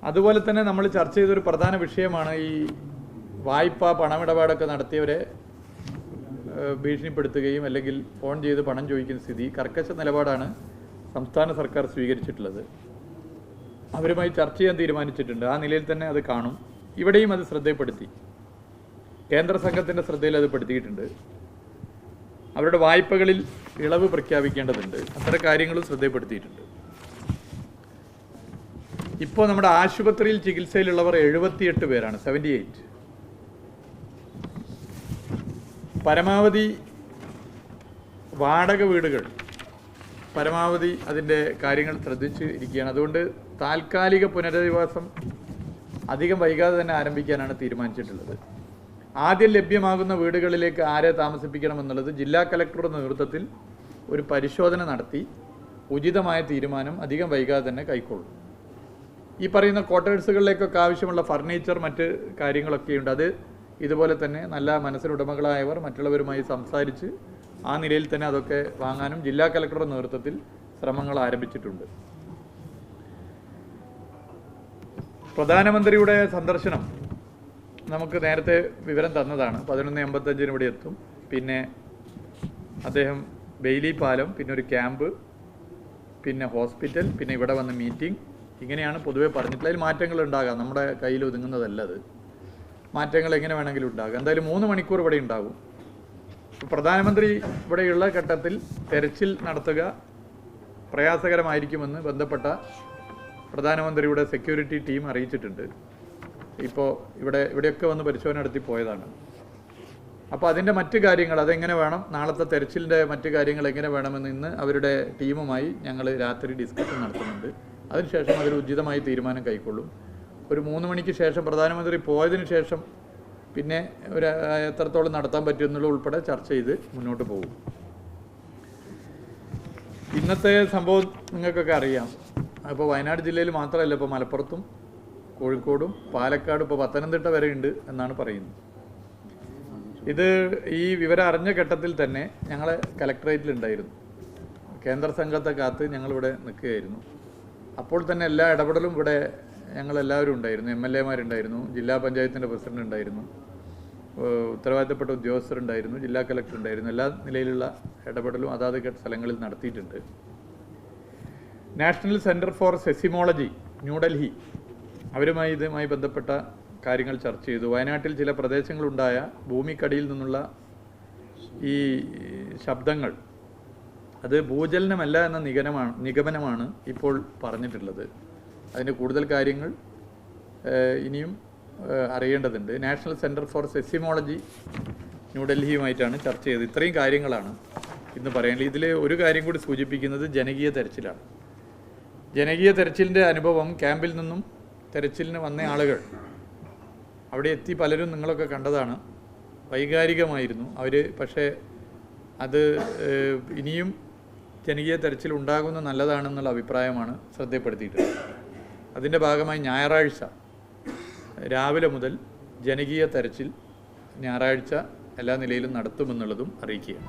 അതുപോലെ തന്നെ നമ്മൾ ചർച്ച ചെയ്തൊരു പ്രധാന വിഷയമാണ് ഈ വായ്പ പണമിടപാടൊക്കെ നടത്തിയവരെ ഭീഷണിപ്പെടുത്തുകയും അല്ലെങ്കിൽ ഫോൺ ചെയ്ത് പണം ചോദിക്കുന്ന സ്ഥിതി. കർക്കശ നിലപാടാണ് സംസ്ഥാന സർക്കാർ സ്വീകരിച്ചിട്ടുള്ളത്. അവരുമായി ചർച്ച ചെയ്യാൻ തീരുമാനിച്ചിട്ടുണ്ട്. ആ നിലയിൽ തന്നെ അത് കാണും. ഇവിടെയും അത് ശ്രദ്ധയിൽപ്പെടുത്തി, കേന്ദ്ര സംഘത്തിൻ്റെ ശ്രദ്ധയിൽ അത് പെടുത്തിയിട്ടുണ്ട്. അവരുടെ വായ്പകളിൽ ഇളവ് പ്രഖ്യാപിക്കേണ്ടതുണ്ട്. അത്തരം കാര്യങ്ങളും ശ്രദ്ധയിൽപ്പെടുത്തിയിട്ടുണ്ട്. ഇപ്പോൾ നമ്മുടെ ആശുപത്രിയിൽ ചികിത്സയിലുള്ളവർ 78 പേരാണ്, 78. പരമാവധി വാടക വീടുകൾ പരമാവധി അതിൻ്റെ കാര്യങ്ങൾ ശ്രദ്ധിച്ച് ഇരിക്കുകയാണ്. അതുകൊണ്ട് താൽക്കാലിക പുനരധിവാസം അധികം വൈകാതെ തന്നെ ആരംഭിക്കാനാണ് തീരുമാനിച്ചിട്ടുള്ളത്. ആദ്യം ലഭ്യമാകുന്ന വീടുകളിലേക്ക് ആരെ താമസിപ്പിക്കണമെന്നുള്ളത് ജില്ലാ കളക്ടറുടെ നേതൃത്വത്തിൽ ഒരു പരിശോധന നടത്തി ഉചിതമായ തീരുമാനം അധികം വൈകാതെ തന്നെ കൈക്കൊള്ളും. ഈ പറയുന്ന ക്വാർട്ടേഴ്സുകളിലേക്കൊക്കെ ആവശ്യമുള്ള ഫർണിച്ചർ, മറ്റ് കാര്യങ്ങളൊക്കെയുണ്ട്. അത് ഇതുപോലെ തന്നെ നല്ല മനസ്സിനുടമകളായവർ മറ്റുള്ളവരുമായി സംസാരിച്ച് ആ നിലയിൽ തന്നെ അതൊക്കെ വാങ്ങാനും ജില്ലാ കളക്ടറുടെ നേതൃത്വത്തിൽ ശ്രമങ്ങൾ ആരംഭിച്ചിട്ടുണ്ട്. പ്രധാനമന്ത്രിയുടെ സന്ദർശനം നമുക്ക് നേരത്തെ വിവരം തന്നതാണ്. 11:55 ഇവിടെ എത്തും. പിന്നെ അദ്ദേഹം ബെയിലി പാലം, പിന്നെ ഒരു ക്യാമ്പ്, പിന്നെ ഹോസ്പിറ്റൽ, പിന്നെ ഇവിടെ വന്ന് മീറ്റിംഗ്, ഇങ്ങനെയാണ് പൊതുവെ പറഞ്ഞിട്ടുള്ളത്. അതിൽ മാറ്റങ്ങൾ ഉണ്ടാകാം, നമ്മുടെ കയ്യിൽ ഒതുങ്ങുന്നതല്ല അത്. മാറ്റങ്ങൾ എങ്ങനെ വേണമെങ്കിലും ഉണ്ടാകും. എന്തായാലും 3 മണിക്കൂർ ഇവിടെ ഉണ്ടാകും. പ്രധാനമന്ത്രി ഇവിടെയുള്ള ഘട്ടത്തിൽ തെരച്ചിൽ നടത്തുക പ്രയാസകരമായിരിക്കുമെന്ന് ബന്ധപ്പെട്ട പ്രധാനമന്ത്രിയുടെ സെക്യൂരിറ്റി ടീം അറിയിച്ചിട്ടുണ്ട്. ഇപ്പോൾ ഇവിടെയൊക്കെ വന്ന് പരിശോധന നടത്തി പോയതാണ്. അപ്പോൾ അതിൻ്റെ മറ്റ് കാര്യങ്ങൾ അതെങ്ങനെ വേണം, നാളത്തെ തെരച്ചിലിൻ്റെ മറ്റ് കാര്യങ്ങൾ എങ്ങനെ വേണമെന്ന് ഇന്ന് അവരുടെ ടീമുമായി ഞങ്ങൾ രാത്രി ഡിസ്കഷൻ നടത്തുന്നുണ്ട്. അതിനുശേഷം അതിൽ ഉചിതമായി തീരുമാനം കൈക്കൊള്ളും. ഒരു 3 മണിക്ക് ശേഷം പ്രധാനമന്ത്രി പോയതിനു ശേഷം പിന്നെ ഒരു എത്രത്തോളം നടത്താൻ പറ്റുമെന്നുള്ള ഉൾപ്പെടെ ചർച്ച ചെയ്ത് മുന്നോട്ട് പോകും. ഇന്നത്തെ സംഭവം നിങ്ങൾക്കൊക്കെ അറിയാം. അപ്പോൾ വയനാട് ജില്ലയിൽ മാത്രമല്ല, ഇപ്പോൾ മലപ്പുറത്തും കോഴിക്കോടും പാലക്കാടും ഇപ്പോൾ പത്തനംതിട്ട വരെ ഉണ്ട് എന്നാണ് പറയുന്നത്. ഇത് ഈ വിവരം അറിഞ്ഞ ഘട്ടത്തിൽ തന്നെ ഞങ്ങൾ കലക്ടറേറ്റിലുണ്ടായിരുന്നു. കേന്ദ്ര സംഘത്തെ കാത്ത് ഞങ്ങളിവിടെ നിൽക്കുകയായിരുന്നു. അപ്പോൾ തന്നെ എല്ലാ ഇടപെടലും ഇവിടെ ഞങ്ങളെല്ലാവരും ഉണ്ടായിരുന്നു. MLA മാരുണ്ടായിരുന്നു, ജില്ലാ പഞ്ചായത്തിൻ്റെ പ്രസിഡന്റ് ഉണ്ടായിരുന്നു, ഉത്തരവാദിത്തപ്പെട്ട ഉദ്യോഗസ്ഥരുണ്ടായിരുന്നു, ജില്ലാ കളക്ടർ ഉണ്ടായിരുന്നു. എല്ലാ നിലയിലുള്ള ഇടപെടലും അതാത് സ്ഥലങ്ങളിൽ നടത്തിയിട്ടുണ്ട്. നാഷണൽ സെൻറ്റർ ഫോർ സെസിമോളജി ന്യൂഡൽഹി ഇതുമായി ബന്ധപ്പെട്ട കാര്യങ്ങൾ ചർച്ച ചെയ്തു. വയനാട്ടിൽ ചില പ്രദേശങ്ങളുണ്ടായ ഭൂമിക്കടിയിൽ നിന്നുള്ള ഈ ശബ്ദങ്ങൾ അത് ഭൂചലനമല്ല എന്ന നിഗമനമാണ് ഇപ്പോൾ പറഞ്ഞിട്ടുള്ളത്. അതിൻ്റെ കൂടുതൽ കാര്യങ്ങൾ ഇനിയും അറിയേണ്ടതുണ്ട്. നാഷണൽ സെൻറ്റർ ഫോർ സെസിമോളജി ന്യൂഡൽഹിയുമായിട്ടാണ് ചർച്ച ചെയ്തത്. ഇത്രയും കാര്യങ്ങളാണ് ഇന്ന് പറയാനുള്ളത്. ഇതിൽ ഒരു കാര്യം കൂടി സൂചിപ്പിക്കുന്നത് ജനകീയ തെരച്ചിലാണ്. ജനകീയ തെരച്ചിലിൻ്റെ അനുഭവം, ക്യാമ്പിൽ നിന്നും തെരച്ചിലിന് വന്ന ആളുകൾ അവിടെ എത്തി പലരും നിങ്ങളൊക്കെ കണ്ടതാണ്. വൈകാരികമായിരുന്നു അവർ. പക്ഷേ അത് ഇനിയും ജനകീയ തെരച്ചിൽ ഉണ്ടാകുന്നത് നല്ലതാണെന്നുള്ള അഭിപ്രായമാണ് ശ്രദ്ധപ്പെടുത്തിയിട്ടുള്ളത്. അതിൻ്റെ ഭാഗമായി ഞായറാഴ്ച രാവിലെ മുതൽ ജനകീയ തെരച്ചിൽ ഞായറാഴ്ച എല്ലാ നിലയിലും നടത്തുമെന്നുള്ളതും അറിയിക്കുകയാണ്.